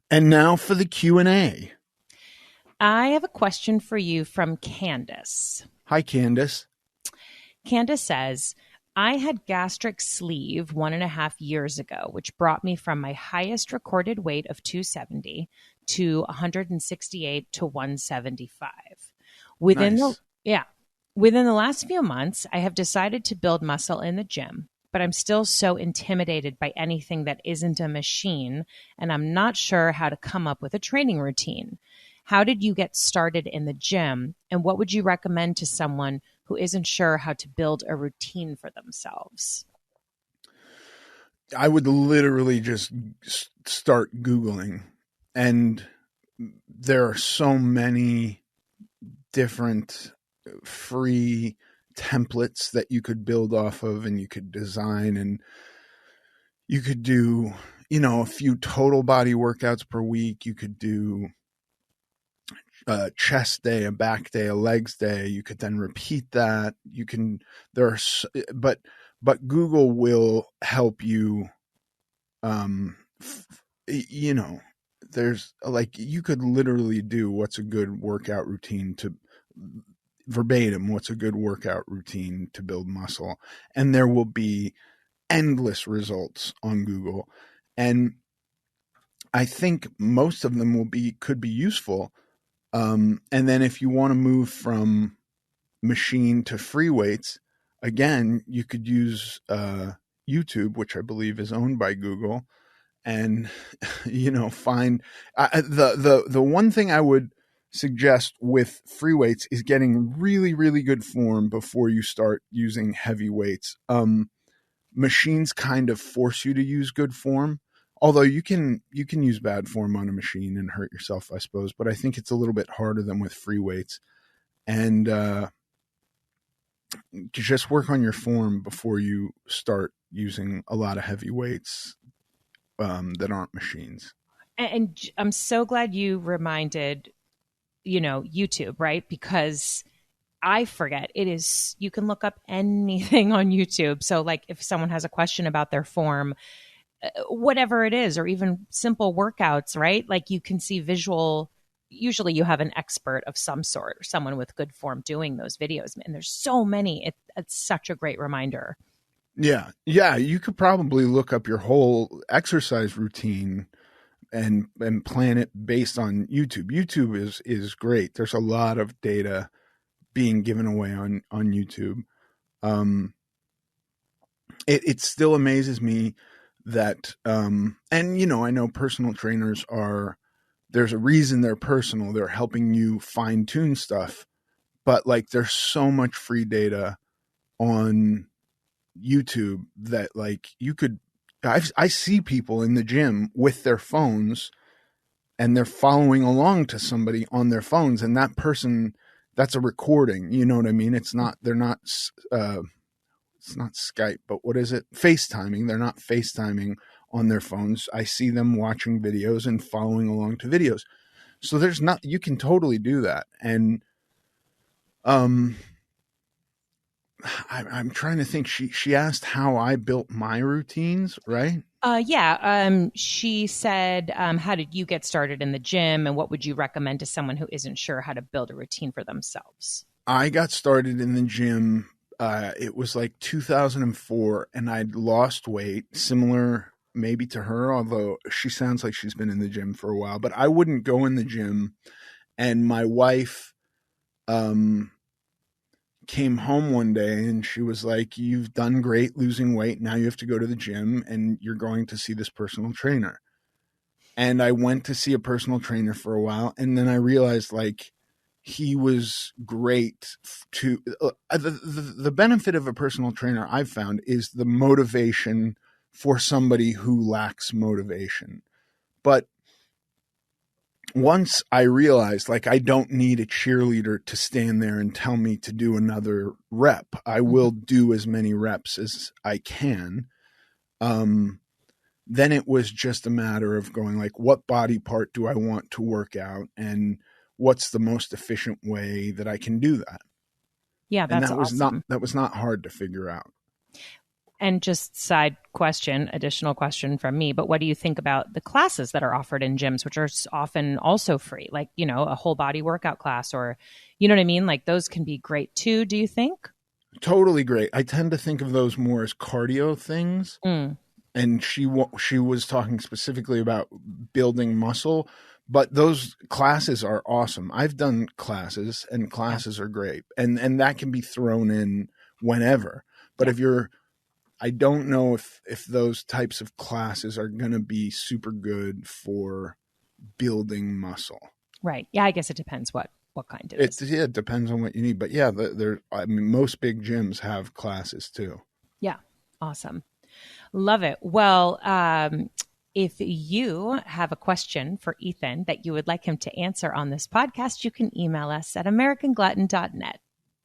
And now for the Q&A. I have a question for you from Candace. Hi, Candace. Candace says, I had gastric sleeve 1.5 years ago, which brought me from my highest recorded weight of 270 to 168 to 175. Within the Nice. yeah, within the last few months, I have decided to build muscle in the gym, but I'm still so intimidated by anything that isn't a machine, and I'm not sure how to come up with a training routine. How did you get started in the gym, and what would you recommend to someone who isn't sure how to build a routine for themselves? I would literally just start Googling, and there are so many different free templates that you could build off of, and you could design, and you could do, a few total body workouts per week. You could do a chest day, a back day, a legs day. You could then repeat that. You can, there are, but Google will help you. F- you know, there's like, you could literally do what's a good workout routine to verbatim, what's a good workout routine to build muscle. And there will be endless results on Google. And I think most of them could be useful. And then if you want to move from machine to free weights, again, you could use YouTube, which I believe is owned by Google, and find the one thing I would suggest with free weights is getting really really good form before you start using heavy weights. Machines kind of force you to use good form, although you can use bad form on a machine and hurt yourself, I suppose, but I think it's a little bit harder than with free weights. And just work on your form before you start using a lot of heavy weights that aren't machines. And I'm so glad you reminded, YouTube, right? Because I forget it is, you can look up anything on YouTube. So, like, if someone has a question about their form, whatever it is, or even simple workouts, right? Like, you can see visual. Usually, you have an expert of some sort or someone with good form doing those videos. And there's so many. It's such a great reminder. Yeah. Yeah. You could probably look up your whole exercise routine and plan it based on YouTube. YouTube is great. There's a lot of data being given away on YouTube. Um, it still amazes me that, and I know personal trainers are, there's a reason they're personal. They're helping you fine tune stuff, but like there's so much free data on YouTube that like you could, I see people in the gym with their phones and they're following along to somebody on their phones, and that person, that's a recording. You know what I mean? They're not, it's not Skype, but what is it? FaceTiming. They're not FaceTiming on their phones. I see them watching videos and following along to videos. So you can totally do that. And, um, I'm trying to think. She asked how I built my routines, right? Yeah. She said, how did you get started in the gym, and what would you recommend to someone who isn't sure how to build a routine for themselves? I got started in the gym. It was like 2004, and I'd lost weight, similar maybe to her, although she sounds like she's been in the gym for a while. But I wouldn't go in the gym, and my wife um, came home one day and she was like, "You've done great losing weight. Now you have to go to the gym, and you're going to see this personal trainer." And I went to see a personal trainer for a while, and then I realized like he was great to the benefit of a personal trainer I've found is the motivation for somebody who lacks motivation. But once I realized like I don't need a cheerleader to stand there and tell me to do another rep. I Mhm. will do as many reps as I can. Um, then it was just a matter of going like, what body part do I want to work out, and what's the most efficient way that I can do that? Yeah, And that's awesome. that was not hard to figure out. And just additional question from me, but what do you think about the classes that are offered in gyms, which are often also free, like, a whole body workout class, or, you know what I mean? Like those can be great too, do you think? Totally great. I tend to think of those more as cardio things. Mm. And she was talking specifically about building muscle, but those classes are awesome. I've done classes, and classes are great. And that can be thrown in whenever. But I don't know if those types of classes are going to be super good for building muscle. Right. Yeah, I guess it depends what kind it is. Yeah, it depends on what you need. But yeah, most big gyms have classes too. Yeah. Awesome. Love it. Well, if you have a question for Ethan that you would like him to answer on this podcast, you can email us at americanglutton.net.